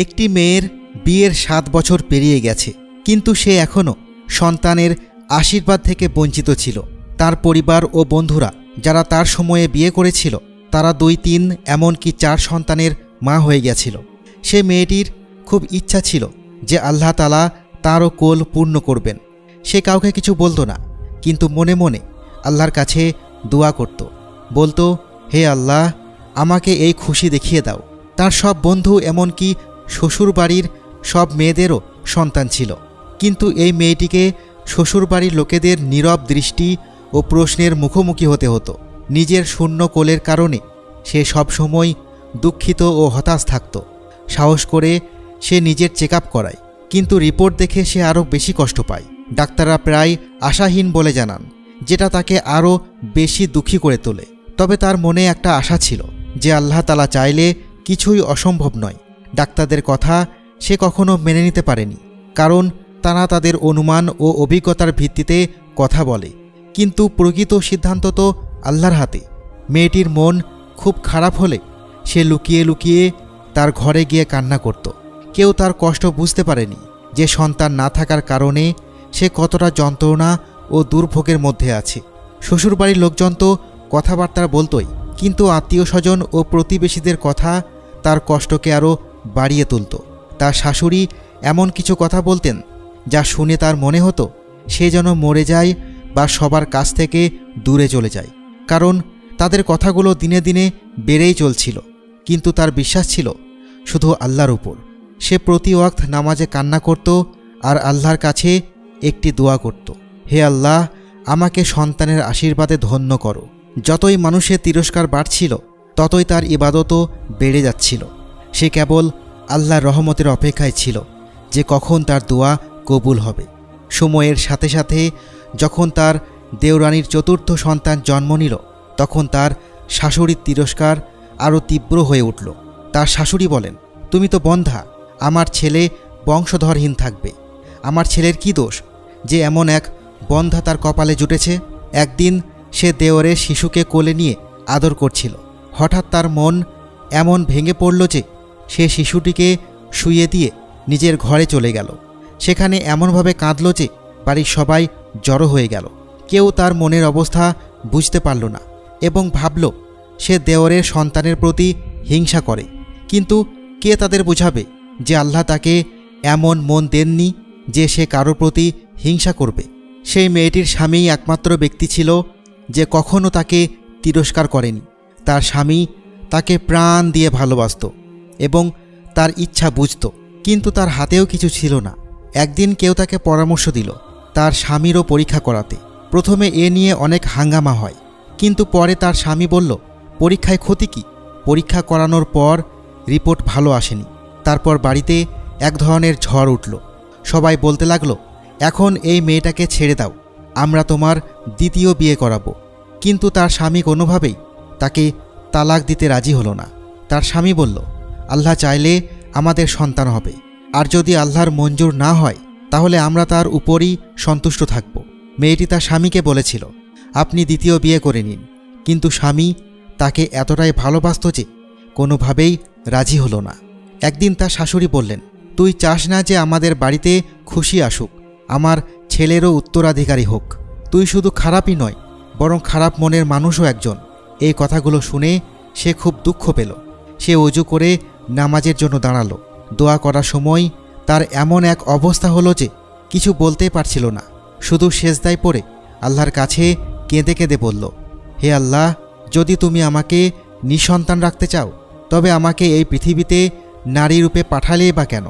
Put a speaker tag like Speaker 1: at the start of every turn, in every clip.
Speaker 1: একটি মেয়ের বিয়ের 7 বছর পেরিয়ে গেছে, কিন্তু সে এখনও সন্তানের আশীর্বাদ থেকে বঞ্চিত ছিল। তার পরিবার ও বন্ধুরা যারা তার সময়ে বিয়ে করেছিল তারা 2-3 এমনকি 4 সন্তানের মা হয়ে গেছিল। সে মেয়েটির খুব ইচ্ছা ছিল যে আল্লাহ তাআলা তারও কোল পূর্ণ করবেন। সে কাউকে কিছু বলতো না, কিন্তু মনে মনে আল্লাহর কাছে দোয়া করত। বলতো, হে আল্লাহ, আমাকে এই খুশি দেখিয়ে দাও। তার সব বন্ধু এমনকি শ্বশুরবাড়ির সব মেয়েদেরও সন্তান ছিল, কিন্তু এই মেয়েটিকে শ্বশুরবাড়ির লোকেদের নীরব দৃষ্টি ও প্রশ্নের মুখোমুখি হতে হতো। নিজের শূন্য কোলের কারণে সে সবসময় দুঃখিত ও হতাশ থাকত। সাহস করে সে নিজের চেক আপ করায়, কিন্তু রিপোর্ট দেখে সে আরও বেশি কষ্ট পায়। ডাক্তাররা প্রায় আশাহীন বলে জানান, যেটা তাকে আরও বেশি দুঃখী করে তোলে। তবে তার মনে একটা আশা ছিল যে আল্লাহ তাআলা চাইলে কিছুই অসম্ভব নয়। ডাক্তারদের কথা সে কখনো মেনে নিতে পারেনি, কারণ তারা তাদের অনুমান ও অভিজ্ঞতার ভিত্তিতে কথা বলে, কিন্তু প্রকৃত সিদ্ধান্ত তো আল্লাহর হাতে। মেয়েটির মন খুব খারাপ হলে সে লুকিয়ে লুকিয়ে তার ঘরে গিয়ে কান্না করত। কেউ তার কষ্ট বুঝতে পারেনি যে সন্তান না থাকার কারণে সে কতটা যন্ত্রণা ও দুর্ভোগের মধ্যে আছে। শ্বশুরবাড়ির লোকজন তো কথাবার্তা বলতোই, কিন্তু আত্মীয় স্বজন ও প্রতিবেশীদের কথা তার কষ্টকে আরও বাড়িয়ে তুলত। তার শাশুড়ি এমন কিছু কথা বলতেন যা শুনে তার মনে হতো সে যেন মরে যায় বা সবার কাছ থেকে দূরে চলে যায়, কারণ তাদের কথাগুলো দিনে দিনে বেড়েই চলছিল। কিন্তু তার বিশ্বাস ছিল শুধু আল্লাহর উপর। সে প্রতি ওয়াক্ত নামাজে কান্না করত আর আল্লাহর কাছে একটি দোয়া করত, হে আল্লাহ, আমাকে সন্তানের আশীর্বাদে ধন্য করো। যতই মানুষের তিরস্কার বাড়ছিল ততই তার ইবাদতও বেড়ে যাচ্ছিল। সে কেবল আল্লাহর রহমতের অপেক্ষায় ছিল যে কখন তার দোয়া কবুল হবে। সময়ের সাথে সাথে যখন তার দেওরানির 4র্থ সন্তান জন্ম নিল, তখন তার শাশুড়ির তিরস্কার আরও তীব্র হয়ে উঠল। তার শাশুড়ি বলেন, তুমি তো বন্ধ্যা, আমার ছেলে বংশধরহীন থাকবে। আমার ছেলের কি দোষ যে এমন এক বন্ধ্যা তার কপালে জুটেছে? একদিন সে দেওরের শিশুকে কোলে নিয়ে আদর করছিল। হঠাৎ তার মন এমন ভেঙে পড়ল যে সে শিশুটিকে শুইয়ে দিয়ে নিজের ঘরে চলে গেল। সেখানে এমনভাবে কাঁদল যে বাড়ির সবাই জড়ো হয়ে গেল। কেউ তার মনের অবস্থা বুঝতে পারল না এবং ভাবল সে দেওরের সন্তানের প্রতি হিংসা করে। কিন্তু কে তাদের বোঝাবে যে আল্লাহ তাকে এমন মন দেননি যে সে কারো প্রতি হিংসা করবে। সেই মেয়েটির স্বামীই একমাত্র ব্যক্তি ছিল যে কখনো তাকে তিরস্কার করেনি। তার স্বামী তাকে প্রাণ দিয়ে ভালোবাসত এবং তার ইচ্ছা বুঝত, কিন্তু তার হাতেও কিছু ছিল না। একদিন কেউ তাকে পরামর্শ দিল তার স্বামীরও পরীক্ষা করাতে। প্রথমে এ নিয়ে অনেক হাঙ্গামা হয়, কিন্তু পরে তার স্বামী বলল, পরীক্ষায় ক্ষতি কি? পরীক্ষা করানোর পর রিপোর্ট ভালো আসেনি। তারপর বাড়িতে এক ধরনের ঝড় উঠল। সবাই বলতে লাগলো, এখন এই মেয়েটাকে ছেড়ে দাও, আমরা তোমার দ্বিতীয় বিয়ে করাবো। কিন্তু তার স্বামী কোনোভাবেই তাকে তালাক দিতে রাজি হলো না। তার স্বামী বলল, আল্লাহ চাইলে আমাদের সন্তান হবে, আর যদি আল্লাহর মঞ্জুর না হয় তাহলে আমরা তার উপরই সন্তুষ্ট থাকব। মেয়েটি তার স্বামীকে বলেছিল, আপনি দ্বিতীয় বিয়ে করে নিন, কিন্তু স্বামী তাকে এতটাই ভালোবাসত যে কোনোভাবেই রাজি হলো না। একদিন তার শাশুড়ি বললেন, তুই চাস না যে আমাদের বাড়িতে খুশি আসুক, আমার ছেলেরও উত্তরাধিকারী হোক। তুই শুধু খারাপই নয়, বরং খারাপ মনের মানুষও একজন। এই কথাগুলো শুনে সে খুব দুঃখ পেল। সে ওযু করে নামাজের জন্য দাঁড়ালো। দোয়া করার সময় তার এমন এক অবস্থা হলো যে কিছু বলতেই পারছিল না। শুধু সেজদায় পড়ে আল্লাহর কাছে কেঁদে কেঁদে বলল, হে আল্লাহ, যদি তুমি আমাকে নিঃসন্তান রাখতে চাও তবে আমাকে এই পৃথিবীতে নারী রূপে পাঠালেই বা কেন?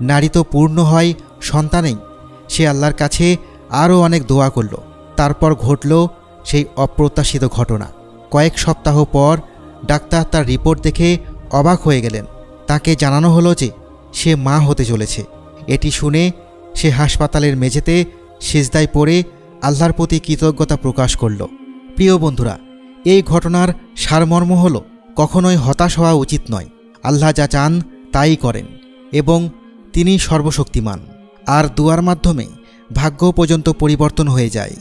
Speaker 1: নারী তো পূর্ণ হয় সন্তানেই। সে আল্লাহর কাছে আরও অনেক দোয়া করল। তারপর ঘটল সেই অপ্রত্যাশিত ঘটনা। কয়েক সপ্তাহ পর ডাক্তার তার রিপোর্ট দেখে অবাক হয়ে গেলেন। তাকে জানানো হলো যে সে মা হতে চলেছে। এটি শুনে সে হাসপাতালের মেঝেতে সিজদায় পড়ে আল্লাহর প্রতি কৃতজ্ঞতা প্রকাশ করল। প্রিয় বন্ধুরা, এই ঘটনার সারমর্ম হল কখনোই হতাশ হওয়া উচিত নয়। আল্লাহ যা চান তাই করেন এবং তিনি সর্বশক্তিমান, আর দুয়ার মাধ্যমে ভাগ্য পর্যন্ত পরিবর্তন হয়ে যায়।